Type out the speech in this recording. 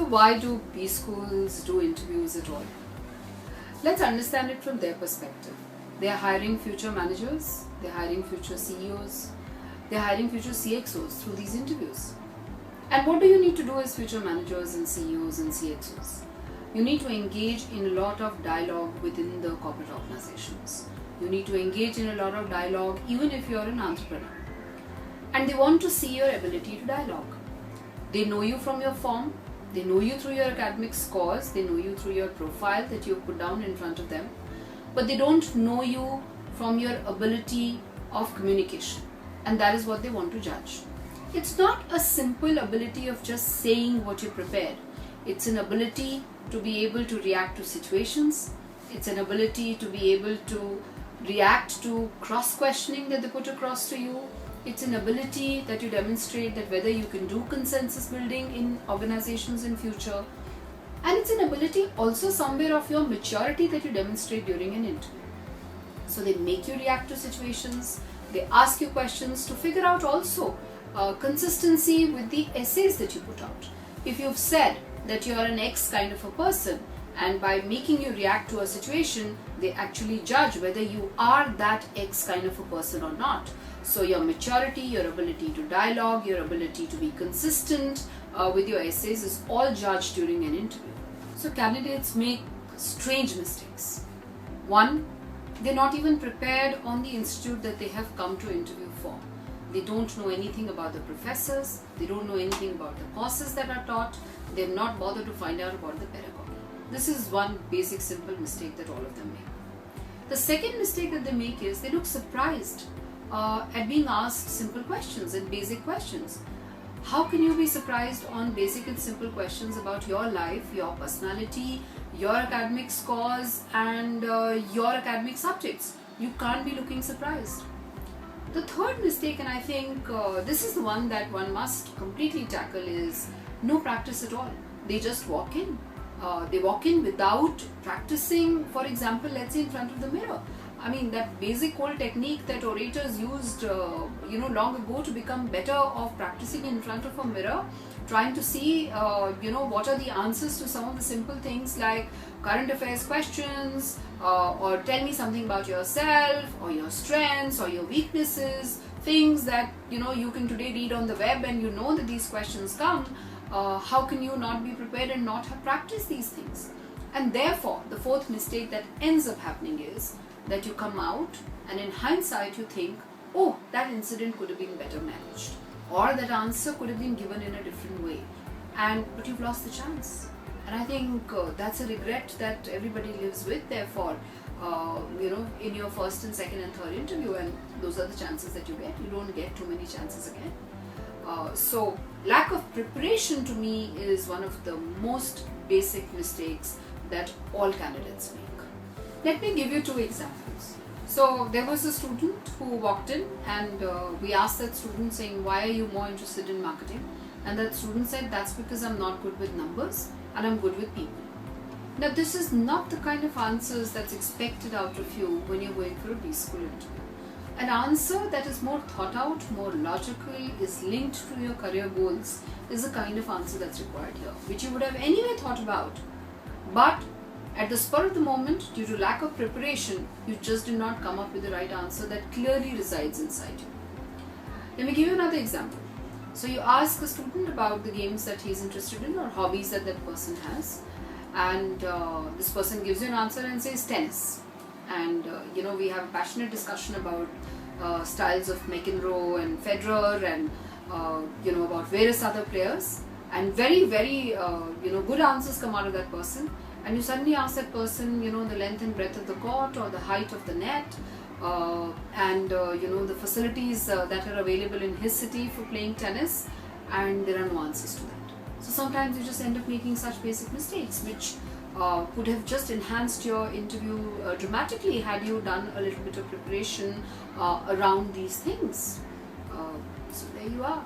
why do B schools do interviews at all? Let's understand it from their perspective. They are hiring future managers, they are hiring future CEOs, they are hiring future CXOs through these interviews. And what do you need to do as future managers and CEOs and CXOs? You need to engage in a lot of dialogue within the corporate organizations. You need to engage in a lot of dialogue even if you're an entrepreneur. And they want to see your ability to dialogue. They know you from your form, they know you through your academic scores, they know you through your profile that you put down in front of them, but they don't know you from your ability of communication, and that is what they want to judge. It's not a simple ability of just saying what you prepared. It's an ability to be able to react to situations. It's an ability to be able to react to cross-questioning that they put across to you. It's an ability that you demonstrate that whether you can do consensus building in organizations in future. And it's an ability also somewhere of your maturity that you demonstrate during an interview. So they make you react to situations. They ask you questions to figure out also consistency with the essays that you put out. If you've said that you're an X kind of a person, and by making you react to a situation, they actually judge whether you are that X kind of a person or not. So your maturity, your ability to dialogue, your ability to be consistent with your essays is all judged during an interview. So candidates make strange mistakes. One, they're not even prepared on the institute that they have come to interview for. They don't know anything about the professors, they don't know anything about the courses that are taught, they've not bothered to find out about the pedagogy. This is one basic simple mistake that all of them make. The second mistake that they make is they look surprised at being asked simple questions and basic questions. How can you be surprised on basic and simple questions about your life, your personality, your academic scores and your academic subjects? You can't be looking surprised. The third mistake, and I think this is the one that one must completely tackle, is no practice at all. They just walk in. They walk in without practicing, for example, let's say in front of the mirror. I mean, that basic old technique that orators used, long ago to become better of practicing in front of a mirror, trying to see, what are the answers to some of the simple things like current affairs questions, or tell me something about yourself, or your strengths, or your weaknesses, things that, you can today read on the web and you know that these questions come. How can you not be prepared and not have practiced these things? And therefore, the fourth mistake that ends up happening is that you come out and in hindsight you think, oh, that incident could have been better managed, or that answer could have been given in a different way, but you've lost the chance. And I think that's a regret that everybody lives with. Therefore, in your first and second and third interview, and those are the chances that you get. You don't get too many chances again. So lack of preparation to me is one of the most basic mistakes that all candidates make. Let me give you two examples. So there was a student who walked in and we asked that student saying, why are you more interested in marketing? And that student said, that's because I'm not good with numbers and I'm good with people. Now this is not the kind of answers that's expected out of you when you're going for a B school interview. An answer that is more thought out, more logical, is linked to your career goals is the kind of answer that's required here, which you would have anyway thought about. But at the spur of the moment, due to lack of preparation, you just did not come up with the right answer that clearly resides inside you. Let me give you another example. So you ask a student about the games that he's interested in or hobbies that that person has, and this person gives you an answer and says tennis. And we have a passionate discussion about styles of McEnroe and Federer and about various other players, and very, very good answers come out of that person. And you suddenly ask that person, the length and breadth of the court or the height of the net, and the facilities that are available in his city for playing tennis, and there are no answers to that. So sometimes you just end up making such basic mistakes which could have just enhanced your interview dramatically had you done a little bit of preparation around these things. So there you are.